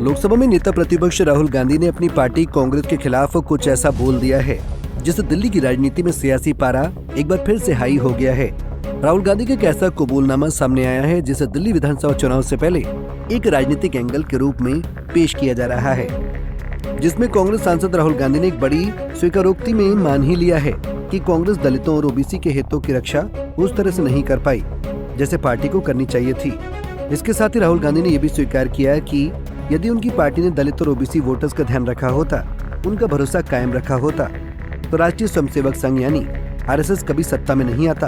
लोकसभा में नेता प्रतिपक्ष राहुल गांधी ने अपनी पार्टी कांग्रेस के खिलाफ कुछ ऐसा बोल दिया है जिससे दिल्ली की राजनीति में सियासी पारा एक बार फिर से हाई हो गया है। राहुल गांधी का एक ऐसा कबूलनामा सामने आया है जिसे दिल्ली विधानसभा चुनाव से पहले एक राजनीतिक एंगल के रूप में पेश किया जा रहा है, जिसमें कांग्रेस सांसद राहुल गांधी ने एक बड़ी स्वीकारोक्ति में मान ही लिया है कि कांग्रेस दलितों और ओबीसी के हितों की रक्षा उस तरह से नहीं कर पाई जैसे पार्टी को करनी चाहिए थी। इसके साथ ही राहुल गांधी ने यह भी स्वीकार किया कि यदि उनकी पार्टी ने दलित और ओबीसी वोटर्स का ध्यान रखा होता, उनका भरोसा कायम रखा होता, तो राष्ट्रीय स्वयंसेवक संघ यानी आरएसएस कभी सत्ता में नहीं आता।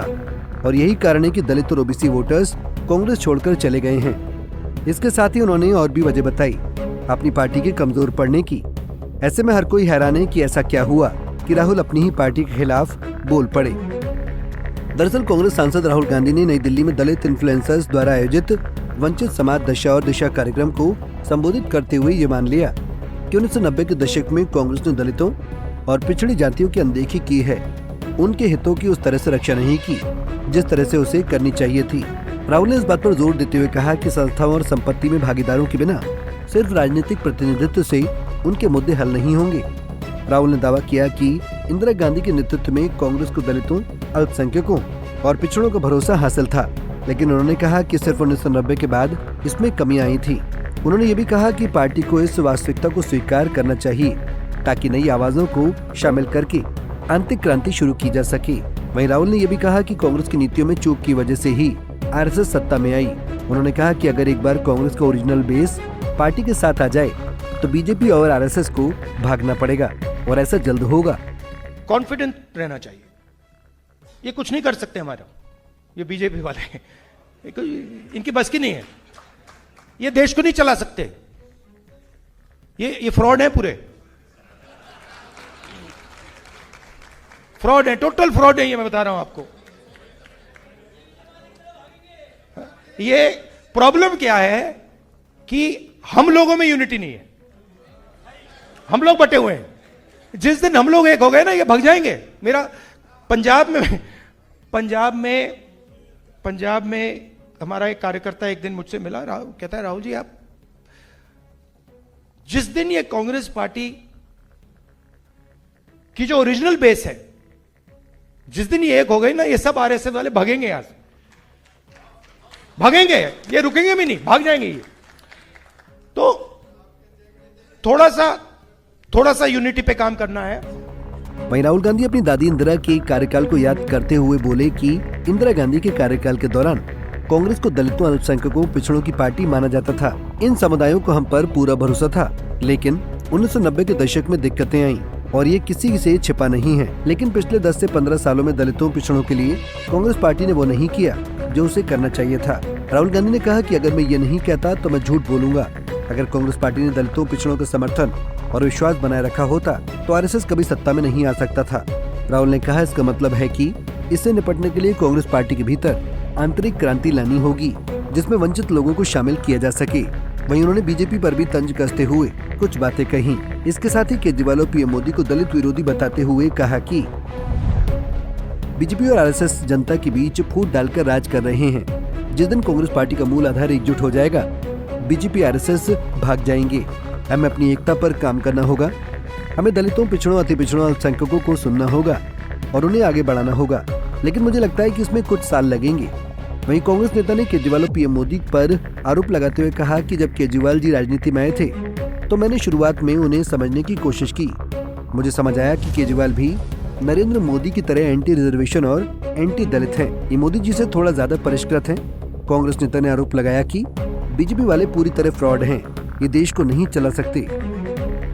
और यही कारण है कि दलित और ओबीसी वोटर्स कांग्रेस छोड़कर चले गए हैं। इसके साथ ही उन्होंने और भी वजह बताई अपनी पार्टी के कमजोर पड़ने की। ऐसे में हर कोई हैरान है कि ऐसा क्या हुआ कि राहुल अपनी ही पार्टी के खिलाफ बोल पड़े। दरअसल कांग्रेस सांसद राहुल गांधी ने नई दिल्ली में दलित इन्फ्लुएंसर्स द्वारा आयोजित वंचित समाज दशा और दिशा कार्यक्रम को संबोधित करते हुए ये मान लिया कि 1990 के दशक में कांग्रेस ने दलितों और पिछड़ी जातियों की अनदेखी की है, उनके हितों की उस तरह से रक्षा नहीं की जिस तरह से उसे करनी चाहिए थी। राहुल ने इस बात पर जोर देते हुए कहा कि संस्थाओं और संपत्ति में भागीदारों के बिना सिर्फ राजनीतिक प्रतिनिधित्व से उनके मुद्दे हल नहीं होंगे। राहुल ने दावा किया कि इंदिरा गांधी के नेतृत्व में कांग्रेस को दलितों, अल्पसंख्यकों और पिछड़ों का भरोसा हासिल था, लेकिन उन्होंने कहा कि सिर्फ 1990 के बाद इसमें कमी आई थी। उन्होंने ये भी कहा कि पार्टी को इस वास्तविकता को स्वीकार करना चाहिए ताकि नई आवाजों को शामिल करके आंतरिक क्रांति शुरू की जा सके। वहीं राहुल ने यह भी कहा कि कांग्रेस की नीतियों में चूक की वजह से ही आरएसएस सत्ता में आई। उन्होंने कहा कि अगर एक बार कांग्रेस का ओरिजिनल बेस पार्टी के साथ आ जाए तो बीजेपी और आरएसएस को भागना पड़ेगा और ऐसा जल्द होगा। कॉन्फिडेंट रहना चाहिए, ये कुछ नहीं कर सकते हमारा, ये बीजेपी वाले इनकी बस की नहीं है, ये देश को नहीं चला सकते, ये फ्रॉड है, पूरे फ्रॉड है, टोटल फ्रॉड है, ये मैं बता रहा हूं आपको। ये प्रॉब्लम क्या है कि हम लोगों में यूनिटी नहीं है, हम लोग बटे हुए हैं। जिस दिन हम लोग एक हो गए ना, ये भाग जाएंगे। मेरा पंजाब में हमारा एक कार्यकर्ता एक दिन मुझसे मिला, कहता है राहुल जी, आप जिस दिन ये कांग्रेस पार्टी की जो ओरिजिनल बेस है, जिस दिन ये एक हो गई ना, ये सब आरएसएस वाले भागेंगे, यहां से भागेंगे, ये रुकेंगे भी नहीं, भाग जाएंगे ये। तो थोड़ा सा यूनिटी पे काम करना है। वहीं राहुल गांधी अपनी दादी इंदिरा के कार्यकाल को याद करते हुए बोले कि इंदिरा गांधी के कार्यकाल के दौरान कांग्रेस को दलितों, अल्पसंख्यकों, पिछड़ों की पार्टी माना जाता था। इन समुदायों को हम पर पूरा भरोसा था, लेकिन 1990 के दशक में दिक्कतें आईं और ये किसी से छिपा नहीं है। लेकिन पिछले 10 से 15 सालों में दलितों, पिछड़ों के लिए कांग्रेस पार्टी ने वो नहीं किया जो उसे करना चाहिए था। राहुल गांधी ने कहा कि अगर मैं ये नहीं कहता तो मैं झूठ बोलूंगा। अगर कांग्रेस पार्टी ने दलितों, पिछड़ों का समर्थन और विश्वास बनाए रखा होता तो आरएसएस कभी सत्ता में नहीं आ सकता था। राहुल ने कहा इसका मतलब है कि इससे निपटने के लिए कांग्रेस पार्टी के भीतर आंतरिक क्रांति लानी होगी जिसमें वंचित लोगों को शामिल किया जा सके। वहीं उन्होंने बीजेपी पर भी तंज कसते हुए कुछ बातें कही। इसके साथ ही केजरीवाल और पीएम मोदी को दलित विरोधी बताते हुए कहा कि बीजेपी और आरएसएस जनता के बीच फूट डालकर राज कर रहे हैं। जिस दिन कांग्रेस पार्टी का मूल आधार एकजुट हो जाएगा, बीजेपी, आरएसएस भाग जाएंगे। हमें अपनी एकता पर काम करना होगा। हमें दलितों, पिछड़ों, अति पिछड़ों, अल्पसंख्यकों को सुनना होगा और उन्हें आगे बढ़ाना होगा, लेकिन मुझे लगता है कि इसमें कुछ साल लगेंगे। वहीं कांग्रेस नेता ने केजरीवाल और पीएम मोदी पर आरोप लगाते हुए कहा कि जब केजरीवाल जी राजनीति में आए थे तो मैंने शुरुआत में उन्हें समझने की कोशिश की। मुझे समझ आया कि केजरीवाल भी नरेंद्र मोदी की तरह एंटी रिजर्वेशन और एंटी दलित हैं। ये मोदी जी से थोड़ा ज्यादा परिष्कृत हैं। कांग्रेस नेता ने आरोप लगाया कि बीजेपी वाले पूरी तरह फ्रॉड हैं, ये देश को नहीं चला सकते।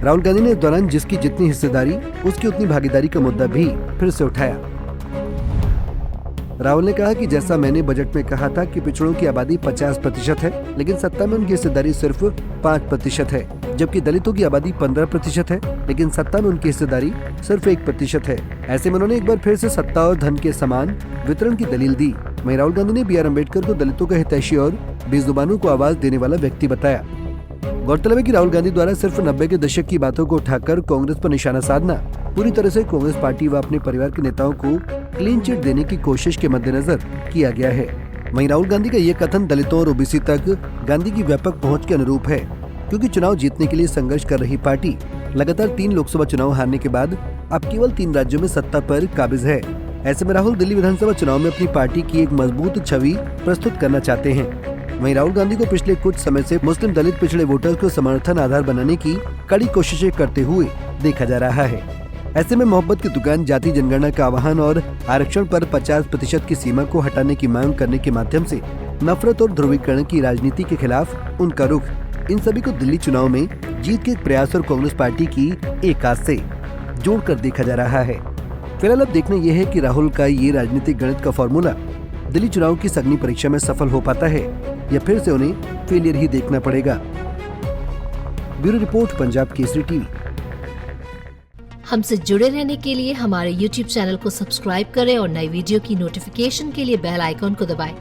राहुल गांधी ने इस दौरान जिसकी जितनी हिस्सेदारी उसकी उतनी भागीदारी का मुद्दा भी फिर से उठाया। राहुल ने कहा कि जैसा मैंने बजट में कहा था कि पिछड़ों की आबादी 50% है, लेकिन सत्ता में उनकी हिस्सेदारी सिर्फ 5% है, जबकि दलितों की आबादी 15% है, लेकिन सत्ता में उनकी हिस्सेदारी सिर्फ 1% है। ऐसे में उन्होंने एक बार फिर से सत्ता और धन के समान वितरण की दलील दी। वहीं राहुल गांधी ने BR अम्बेडकर को दलितों का हितैषी और बेजुबानों को आवाज देने वाला व्यक्ति बताया। गौरतलब है कि राहुल गांधी द्वारा सिर्फ 90 के दशक की बातों को उठाकर कांग्रेस पर निशाना साधना पूरी तरह से कांग्रेस पार्टी व अपने परिवार के नेताओं को क्लीन चिट देने की कोशिश के मद्देनजर किया गया है। वहीं राहुल गांधी का ये कथन दलितों और ओबीसी तक गांधी की व्यापक पहुंच के अनुरूप है। क्योंकि चुनाव जीतने के लिए संघर्ष कर रही पार्टी लगातार 3 लोकसभा चुनाव हारने के बाद अब केवल 3 राज्यों में सत्ता पर काबिज है। ऐसे में राहुल दिल्ली विधानसभा चुनाव में अपनी पार्टी की एक मजबूत छवि प्रस्तुत करना चाहते हैं। वहीं राहुल गांधी को पिछले कुछ समय से मुस्लिम दलित पिछड़े वोटर्स को समर्थन आधार बनाने की कड़ी कोशिशें करते हुए देखा जा रहा है। ऐसे में मोहब्बत की दुकान, जाति जनगणना का आह्वान और आरक्षण पर 50% की सीमा को हटाने की मांग करने के माध्यम से नफरत और ध्रुवीकरण की राजनीति के खिलाफ उनका रुख, इन सभी को दिल्ली चुनाव में जीत के प्रयास और कांग्रेस पार्टी की एक आस से जोड़कर देखा जा रहा है। फिलहाल अब देखना यह है कि राहुल का ये राजनीतिक गणित का फॉर्मूला दिल्ली चुनाव की सघनी परीक्षा में सफल हो पाता है या फिर से उन्हें फेलियर ही देखना पड़ेगा। Bureau report, Punjab Kesari TV. हमसे जुड़े रहने के लिए हमारे YouTube चैनल को सब्सक्राइब करें और नई वीडियो की नोटिफिकेशन के लिए बेल आइकॉन को दबाएं।